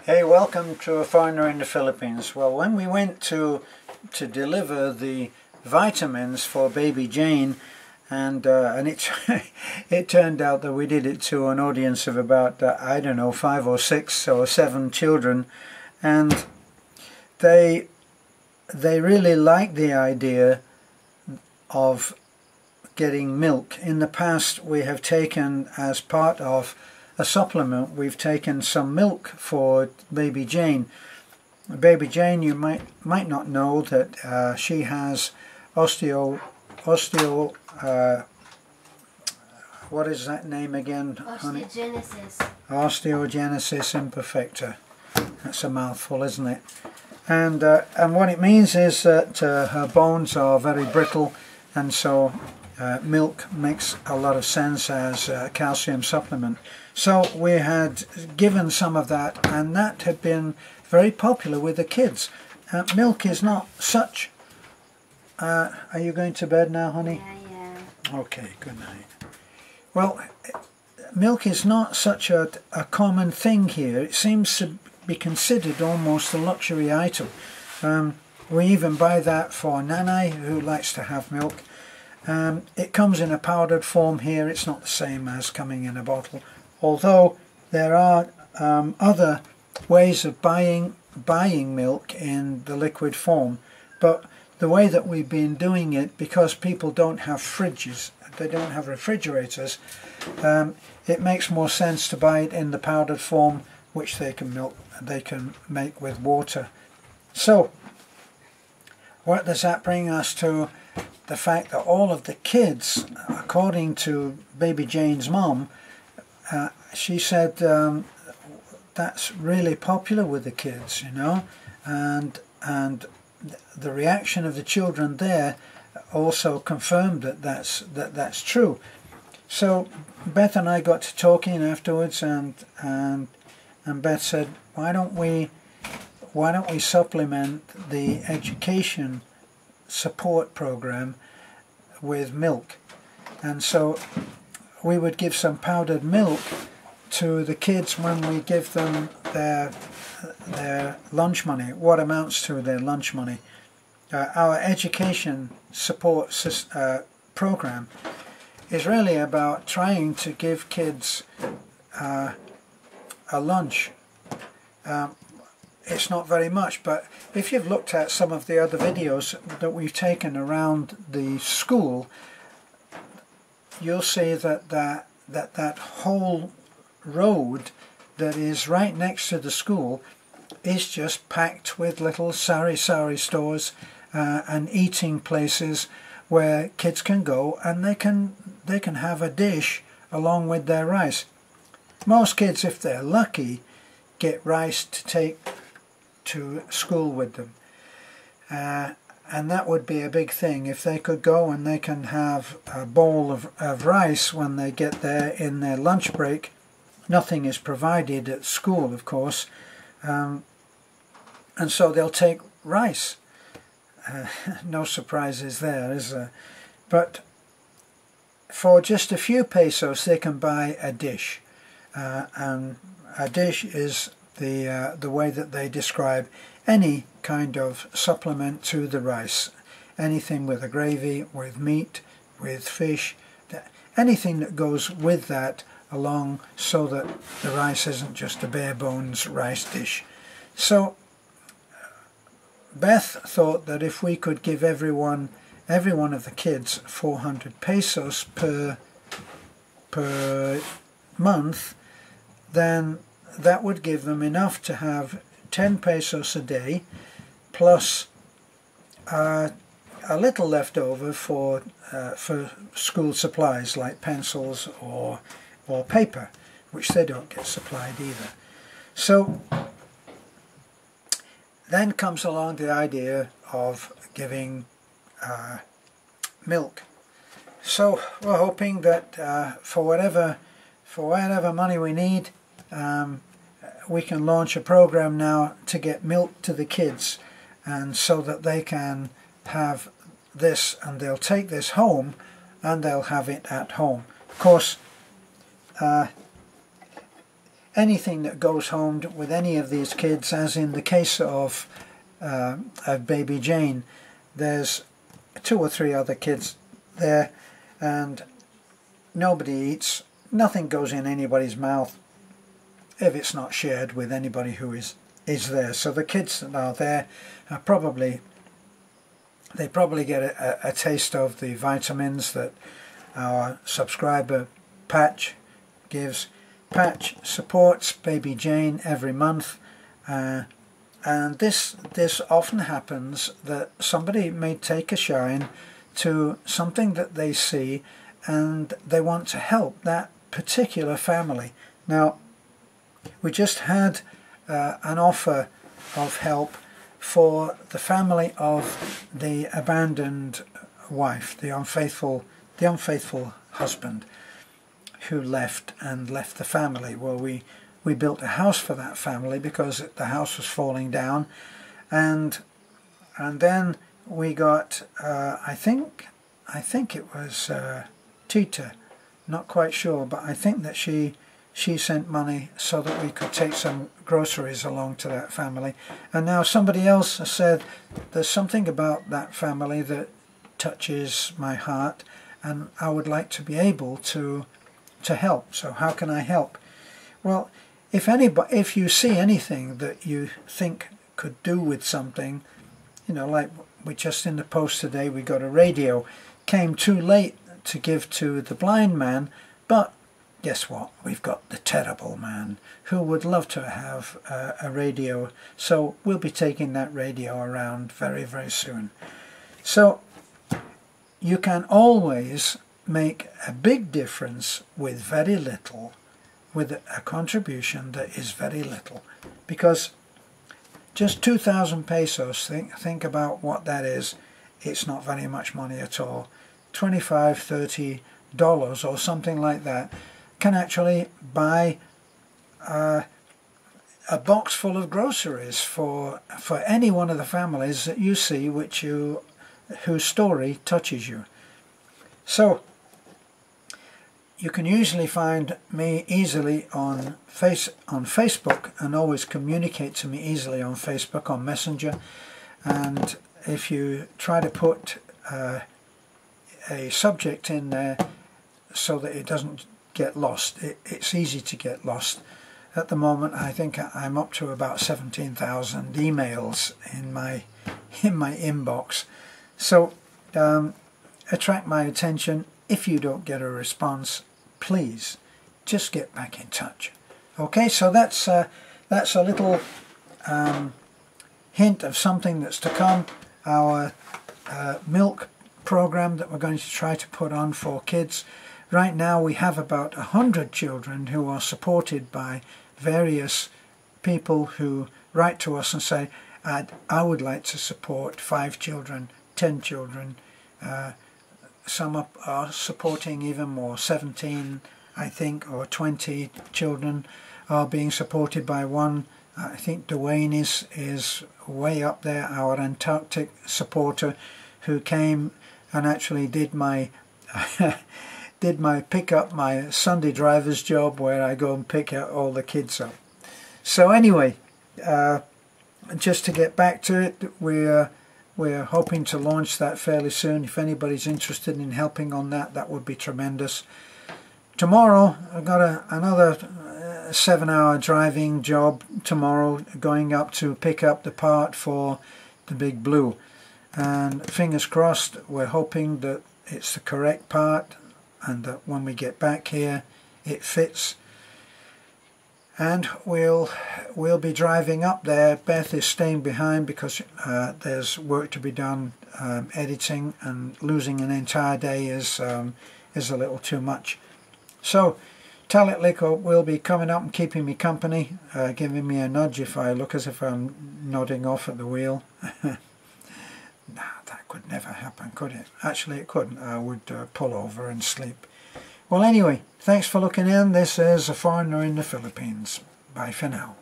Hey, welcome to A Foreigner in the Philippines. Well, when we went to deliver the vitamins for baby Jane, and it it turned out that we did it to an audience of about I don't know, 5 or 6 or 7 children, and they really liked the idea of getting milk. In the past, we have taken, as part of a supplement, we've taken some milk for baby Jane. Baby Jane, you might not know that she has what is that name again, honey? Osteogenesis. Osteogenesis imperfecta. That's a mouthful, isn't it? And what it means is that her bones are very brittle, and so milk makes a lot of sense as a calcium supplement. So we had given some of that, and that had been very popular with the kids. Milk is not such... are you going to bed now, honey? Yeah. Okay, good night. Well, milk is not such a common thing here. It seems to be considered almost a luxury item. We even buy that for Nanai, who likes to have milk. It comes in a powdered form here. It's not the same as coming in a bottle, although there are other ways of buying milk in the liquid form. But the way that we've been doing it, because people don't have fridges, they don't have refrigerators, it makes more sense to buy it in the powdered form, which they can make with water. So what does that bring us to? The fact that all of the kids, according to baby Jane's mom, she said that's really popular with the kids, you know, and the reaction of the children there also confirmed that that's true. So Beth and I got to talking afterwards, and Beth said, why don't we supplement the education support program with milk? And so we would give some powdered milk to the kids when we give them their lunch money, what amounts to their lunch money. Our education support program is really about trying to give kids a lunch. It's not very much, but if you've looked at some of the other videos that we've taken around the school, you'll see that whole road that is right next to the school is just packed with little sari stores and eating places where kids can go, and they can have a dish along with their rice. Most kids, if they're lucky, get rice to take to school with them, and that would be a big thing if they could go and they can have a bowl of rice when they get there in their lunch break. Nothing is provided at school, of course, and so they'll take rice. No surprises there, is there? But for just a few pesos they can buy a dish, and a dish is the way that they describe any kind of supplement to the rice. Anything with a gravy, with meat, with fish, anything that goes with that along, so that the rice isn't just a bare bones rice dish. So Beth thought that if we could give every one of the kids 400 pesos per month, then that would give them enough to have 10 pesos a day, plus a little left over for school supplies like pencils or paper, which they don't get supplied either. So then comes along the idea of giving milk. So we're hoping that for whatever money we need, we can launch a program now to get milk to the kids, and so that they can have this, and they'll take this home and they'll have it at home. Of course, anything that goes home with any of these kids, as in the case of baby Jane, there's 2 or 3 other kids there, and nobody eats, nothing goes in anybody's mouth if it's not shared with anybody who is there. So the kids that are there are probably get a taste of the vitamins that our subscriber Patch gives. Patch supports baby Jane every month, and this often happens that somebody may take a shine to something that they see and they want to help that particular family. Now, we just had an offer of help for the family of the abandoned wife, the unfaithful husband who left the family. Well, we built a house for that family because the house was falling down, and then we got I think it was Tita, not quite sure, but I think that she sent money so that we could take some groceries along to that family. And now somebody else has said there's something about that family that touches my heart, and I would like to be able to help. So how can I help? Well, if you see anything that you think could do with something, like we just in the post today, we got a radio. Came too late to give to the blind man, but guess what? We've got the terrible man who would love to have a radio. So we'll be taking that radio around very, very soon. So you can always make a big difference with very little, with a contribution that is very little, because just 2,000 pesos, think about what that is. It's not very much money at all. $25, $30 or something like that can actually buy a box full of groceries for any one of the families that you see whose story touches you. So you can usually find me easily on Facebook, and always communicate to me easily on Facebook, on Messenger. And if you try to put a subject in there so that it doesn't get lost, it's easy to get lost. At the moment, I think I'm up to about 17,000 emails in my inbox. So attract my attention. If you don't get a response, please just get back in touch. Okay, so that's a little hint of something that's to come. Our milk program that we're going to try to put on for kids. Right now we have about 100 children who are supported by various people who write to us and say, I would like to support 5 children, 10 children. Some are supporting even more, 17 I think, or 20 children are being supported by one. I think Dwayne is way up there, our Antarctic supporter, who came and actually did my pick up my Sunday driver's job, where I go and pick out all the kids up. So anyway, just to get back to it, we're hoping to launch that fairly soon. If anybody's interested in helping on that, that would be tremendous. Tomorrow I've got another 7-hour driving job tomorrow, going up to pick up the part for the Big Blue, and fingers crossed, we're hoping that it's the correct part and that when we get back here it fits. And we'll be driving up there. Beth is staying behind because there's work to be done, editing, and losing an entire day is a little too much. So Talit Liko will be coming up and keeping me company, giving me a nudge if I look as if I'm nodding off at the wheel. Nah, that could never happen, could it? Actually it couldn't. I would pull over and sleep. Well anyway, thanks for looking in. This is A Foreigner in the Philippines. Bye for now.